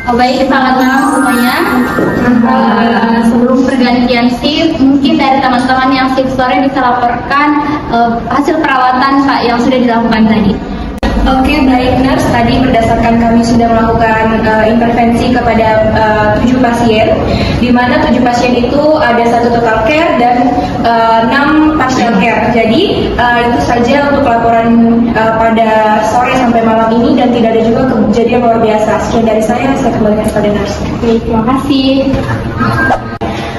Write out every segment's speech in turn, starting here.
Oh, baik, selamat malam semuanya. Sebelum pergantian shift, mungkin dari teman-teman yang shift sore bisa laporkan hasil perawatan Pak yang sudah dilakukan tadi. Oke, baik nurse. Tadi berdasarkan kami sudah melakukan intervensi kepada 7 pasien, di mana 7 pasien itu ada 1 total care dan 6 partial care. Jadi itu saja untuk laporan pada sore sampai malam ini dan tidak ada juga kejadian luar biasa. Sekian dari saya kembalikan kepada nurse. Oke, terima kasih.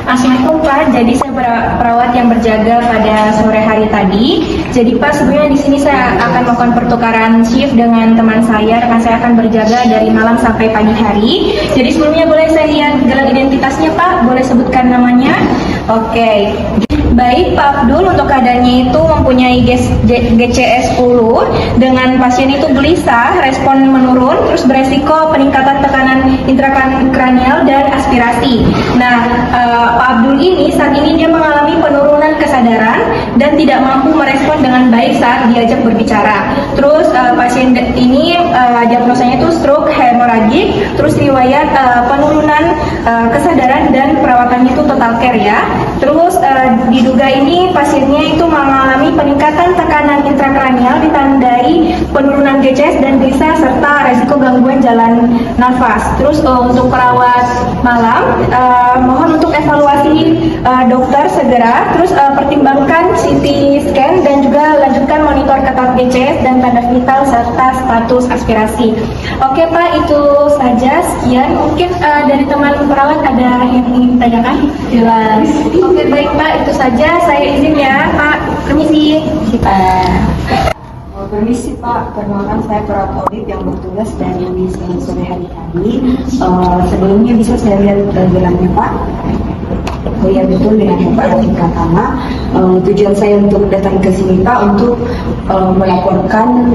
Assalamualaikum Pak, jadi saya perawat yang berjaga pada sore hari tadi. Jadi Pak, sebenarnya di sini saya akan melakukan pertukaran shift dengan teman saya, rekan saya akan berjaga dari malam sampai pagi hari. Jadi sebelumnya boleh saya lihat gelar identitasnya Pak, boleh sebutkan namanya? Oke. Baik Pak Abdul, untuk keadaannya itu mempunyai GCS 10 dengan pasien itu gelisah, respon menurun, terus beresiko peningkatan tekanan intrakranial dan aspirasi. Nah, Pak Abdul ini saat ini dia mengalami penurunan kesadaran dan tidak mampu merespon dengan baik saat diajak berbicara. Terus pasien ini diagnosanya itu stroke hemoragik, terus riwayat penurunan kesadaran dan perawatannya itu total care ya. Terus diduga ini pasiennya itu mengalami peningkatan tekanan intrakranial ditandai penurunan GCS dan gelisah serta resiko gangguan jalan nafas. Terus untuk perawat malam mohon untuk evaluasi dokter segera. Terus pertimbangkan CT scan dan juga lanjutkan monitor ketat GCS dan tanda vital serta status aspirasi. Oke Pak, itu saja. Sekian. Mungkin dari teman perawat ada yang ingin ditanyakan? Jelas. Oke baik Pak, itu saja. Saya izin ya Pak. Permisi. Permisi Pak, perkenalkan saya perawat audit yang bertugas dari sore hari tadi. Sebelumnya bisa saya lihat gelarnya Pak? Oh ya betul, dengan Pak Hakim Pratama. Tujuan saya untuk datang ke sini Pak untuk melaporkan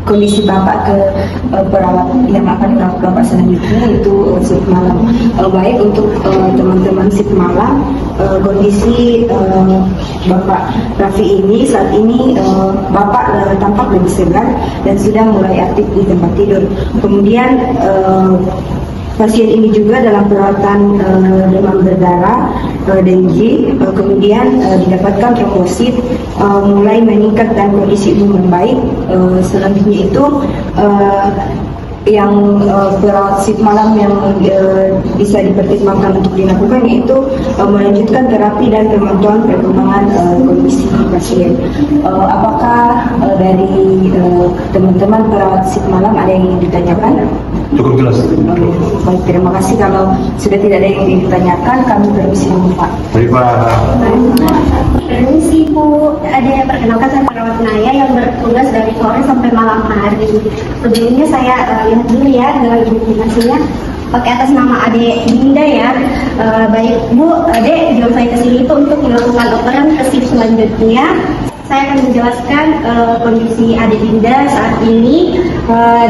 kondisi Bapak ke perawat yang akan dirawat Bapak selanjutnya, yaitu shift malam. Baik untuk teman-teman shift malam, kondisi Bapak Raffi ini saat ini Bapak tampak lebih segar dan sudah mulai aktif di tempat tidur. Kemudian pasien ini juga dalam perawatan demam berdarah, dengue, kemudian didapatkan trombosit, mulai meningkat dan kondisi umum membaik. Selanjutnya itu yang perawat shift malam yang bisa dipertimbangkan untuk dilakukan yaitu melanjutkan terapi dan pemantauan perkembangan kondisi pasien. Apakah dari teman-teman perawat shift malam ada yang ingin ditanyakan? Cukup jelas. Baik, terima kasih. Kalau sudah tidak ada yang ingin ditanyakan, kami permisi dulu Pak. Baik Pak. Permisi Bu, ada perkenalkan saya perawat Naya yang bertugas dari sore sampai malam hari. Sebelumnya saya lihat dulu ya dengan identifikasinya. Pakai atas nama Ade Dinda ya. Baik Bu, Ade jauh saya kesini itu untuk melakukan operan ke shift selanjutnya. Saya akan menjelaskan kondisi Ade Dinda saat ini.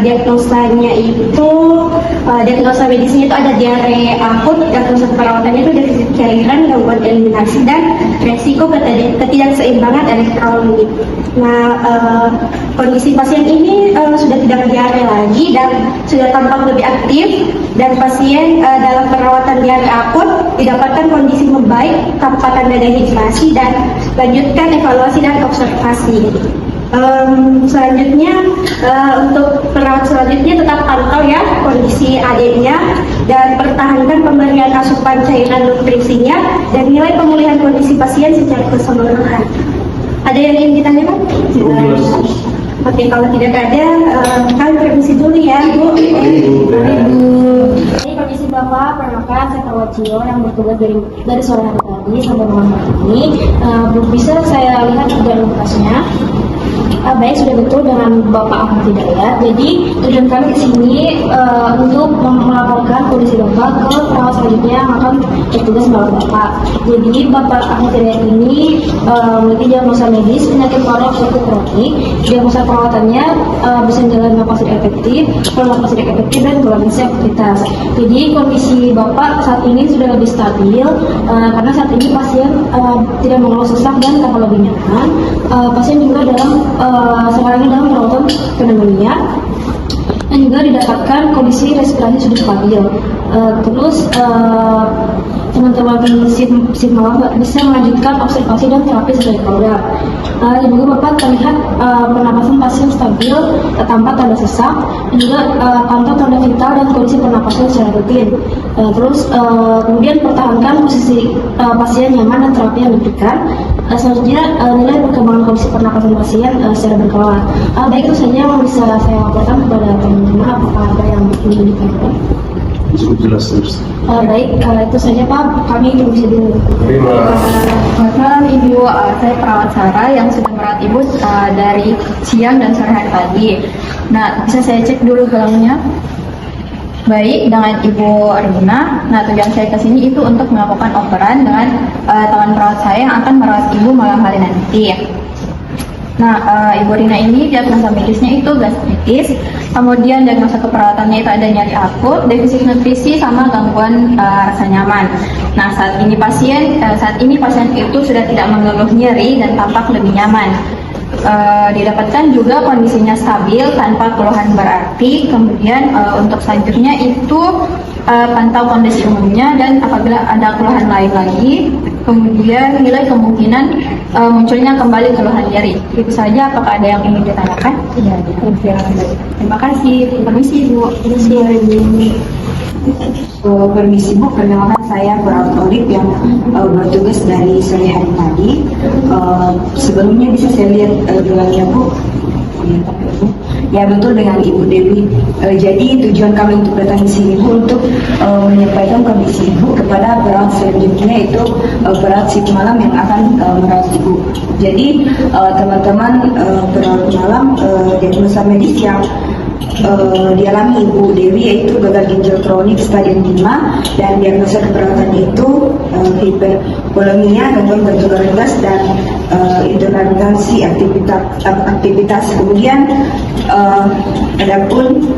Diagnosanya itu diagnosa medisnya itu ada diare akut, diagnosa perawatannya itu defisit cairan, gangguan eliminasi dan resiko ketidakseimbangan elektrolit. Nah, kondisi pasien ini sudah tidak diare lagi dan sudah tampak lebih aktif, dan pasien dalam perawatan diare akut didapatkan kondisi membaik tanpa tanda dehidrasi dan lanjutkan evaluasi dan observasi. Selanjutnya untuk perawat selanjutnya tetap pantau ya kondisi adiknya dan pertahankan pemberian asupan cairan nutrisinya dan nilai pemulihan kondisi pasien secara keseluruhan. Ada yang ingin ditanyakan? Oke, kalau tidak ada, kalian permisi dulu ya Bu. Ini kondisi Bapak, perkenalkan saya perawat Cio yang bertugas dari sore hari tadi sampai malam hari ini. Bisa saya lihat identitasnya? Baik, sudah betul dengan Bapak Ahmad Hidayat. Jadi tujuan kami ke sini untuk melaporkan kondisi Bapak ke perawat selanjutnya yang akan bertugas merawat Bapak. Jadi Bapak Ahmad Hidayat ini memiliki diagnosa medis penyakit paru obstruktif kronik. Diagnosa perawatannya bisa menjalani napas tidak efektif, napas tidak efektif dan kondisi aktivitas. Jadi kondisi Bapak saat ini sudah lebih stabil karena saat ini pasien tidak mengeluh sesak dan tambah lebih nyaman. Pasien juga sekarang ini dalam perawatan pneumonia. dan juga didapatkan kondisi respirasi sudah stabil. Terus teman-teman shift malam bisa melanjutkan observasi dan terapi sesuai program. Juga Bapak terlihat pernapasan pasien stabil tanpa tanda sesak, dan juga pantau tanda vital dan kondisi pernapasan secara rutin. Kemudian pertahankan posisi pasien nyaman dan terapi yang diberikan. Selanjutnya nilai perkembangan kondisi pernapasan pasien secara berkala. Baik, itu saja yang bisa saya laporkan kepada teman-teman. Apakah ada yang ingin ditanyakan? Cukup jelas terus. Baik, itu saja Pak. Kami bisa dulu. Terima. Selamat malam Ibu, saya perawat Sarah yang sudah merawat Ibu dari siang dan sore hari tadi. Nah, bisa saya cek dulu gelangnya? Baik, dengan Ibu Rina. Nah, tujuan saya ke sini itu untuk melakukan operan dengan teman perawat saya yang akan merawat Ibu malam hari nanti. Nah, Ibu Rina ini diagnosa medisnya itu gastritis, kemudian diagnosa keperawatannya itu ada nyeri akut, defisit nutrisi, sama gangguan rasa nyaman. Nah, saat ini pasien itu sudah tidak mengeluh nyeri dan tampak lebih nyaman. Didapatkan juga kondisinya stabil tanpa keluhan berarti. Kemudian untuk selanjutnya itu pantau kondisi umumnya, dan apabila ada keluhan lain lagi, kemudian nilai kemungkinan munculnya kembali keluhan nyeri. Itu saja. Apakah ada yang ingin ditanyakan? Tidak. Terima kasih. Permisi Bu. Permisi Bu, perkenalkan saya perawat Olip yang bertugas dari sore hari tadi. Sebelumnya bisa saya lihat gelangnya Bu? Ya betul, dengan Ibu Dewi. Jadi tujuan kami untuk datang di sini Bu untuk menyampaikan kondisi Ibu kepada perawat selanjutnya, yaitu perawat shift malam yang akan merawat Ibu. Jadi teman-teman perawat malam, diagnosa medis yang dialami Ibu Dewi yaitu gagal ginjal kronik stadium 5, dan diagnosa keperawatannya itu hipervolemia, gangguan bentuk gas, dan intermittensi aktivitas. Kemudian adapun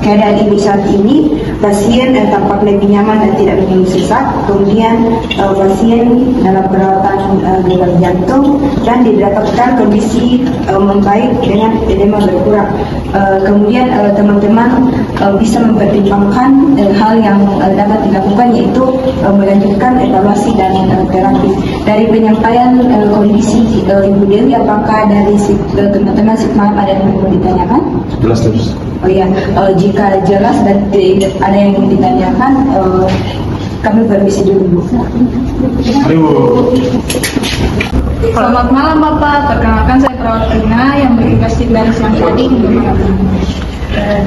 keadaan Ibu saat ini, pasien tampak lebih nyaman dan tidak mengeluh sesak. Kemudian pasien dalam perawatan gagal jantung dan didapatkan kondisi membaik dengan edema berkurang. Kemudian teman-teman bisa mempertimbangkan hal yang dapat dilakukan, yaitu melanjutkan evaluasi dan terapi. Dari penyampaian kondisi Ibu Dewi, apakah dari teman-teman shift malam ada yang mau ditanyakan? Jelas terus. Oh ya, jika jelas dan tidak ada yang ingin ditanyakan, kami permisi dulu Bu. Ayo. Selamat malam Bapak, perkenalkan saya perawat Rina yang bertugas dari siang tadi hingga malam ini.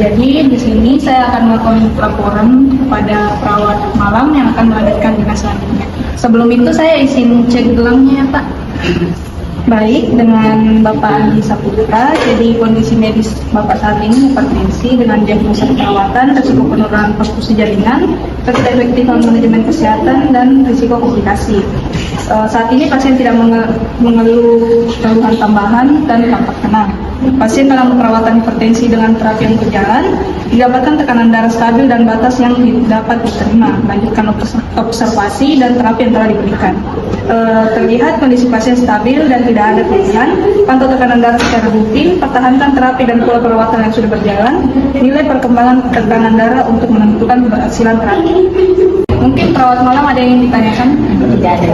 Jadi di sini saya akan melakukan laporan kepada perawat malam yang akan melanjutkan dinas selanjutnya. Sebelum itu saya izin cek gelangnya ya Pak. Baik, dengan Bapak Andi Saputra. Jadi kondisi medis Bapak saat ini hipertensi dengan diagnosa perawatan, risiko penurunan posisi jaringan, ketidakefektifan manajemen kesehatan, dan risiko komplikasi. Saat ini pasien tidak mengeluh keluhan tambahan dan tampak tenang. Pasien dalam perawatan hipertensi dengan terapi yang berjalan, didapatkan tekanan darah stabil dan batas yang dapat diterima. Lanjutkan observasi dan terapi yang telah diberikan. Terlihat kondisi pasien stabil dan tidak ada keluhan. Pantau tekanan darah secara rutin, pertahankan terapi dan pola perawatan yang sudah berjalan. Nilai perkembangan tekanan darah untuk menentukan keberhasilan terapi. Mungkin perawat malam ada yang ingin ditanyakan? Tidak ada.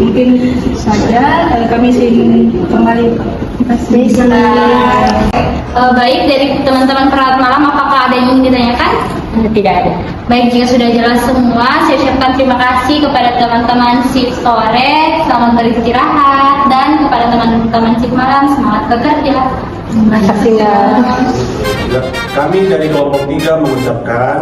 Mungkin saja kami izin kembali. Terima kasih. Baik, dari teman-teman perawat malam, apakah ada yang ingin ditanyakan? Tidak ada. Baik, jika sudah jelas semua, saya ucapkan terima kasih kepada teman-teman shift sore, selamat beristirahat, dan kepada teman-teman shift malam, semangat bekerja. Terima kasih. Kami dari kelompok 3 mengucapkan